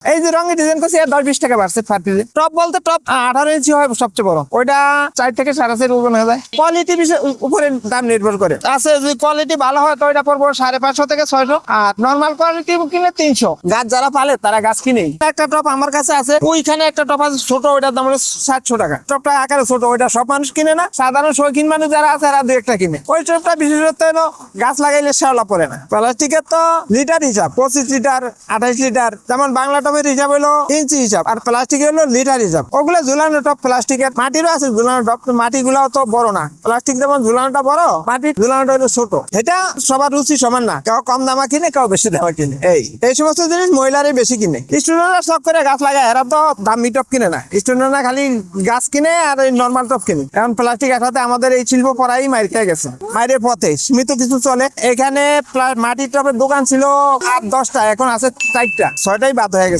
এই যে রঙের ডিজাইন করছি 10-20 টাকা বাড়ছে পার পিসে। টপ বলতে টপ 18 ইঞ্চি হয় সবচেয়ে বড়, ওইটা 4 থেকে 4.5 ওজন হয়ে যায়। কোয়ালিটি উপরে দাম নির্ভর করে। আছে যদি কোয়ালিটি ভালো হয় তো ওইটা পড়বো 550 থেকে 600, আর নর্মাল কোয়ালিটি কিনলে 300। গাছ যারা পালে তারা গাছ কিনে। একটা টপ আমার কাছে আছে, ওইখানে একটা টপ আছে ছোট, ওইটার দাম হলো 700 টাকা। টপটা আকারে ছোট, ওইটা সব মানুষ কিনে না, সাধারণ শৌখিন মানুষ যারা আছে তারা 2-1টা কিনে। ওই টপটা বিশেষত্ব হলো গাছ লাগাইলে শেওলা পড়ে না। প্লাস্টিকের তো লিটার হিসাব, 25 লিটার 28 লিটার, যেমন বাংলা টপের হিসাব হলো ইঞ্চি হিসাব, আর প্লাস্টিকের হলো লিটার হিসাব। ওগুলো ঝুলানো টপ প্লাস্টিকের। মাটিরও আছে ঝুলানো টপ, মাটি গুলাও তো বড় না। প্লাস্টিক যেমন ঝুলানোটা বড়, মাটির ঝুলানোটা হলো ছোট। এটা সবার রুচি সমান না, কেউ কম দামা কিনে, কেউ বেশি দামা কিনে। এই সমস্ত জিনিস মহিলারাই বেশি কিনে। স্টুডেন্টরা শখ করে গাছ লাগায়, এরা তো দামি টপ কিনে না। স্টুডেন্টরা খালি গাছ কিনে আর এই নর্মাল টপ কিনে। এখন প্লাস্টিক একসাথে আমাদের এই শিল্প পড়াই মাইর খেয়ে গেছে, মাইরের পথে সীমিত কিছু চলে। এখানে মাটির টপের দোকান ছিল 8-10টা, এখন আছে 4টা, 6টাই বাদ হয়ে গেছে।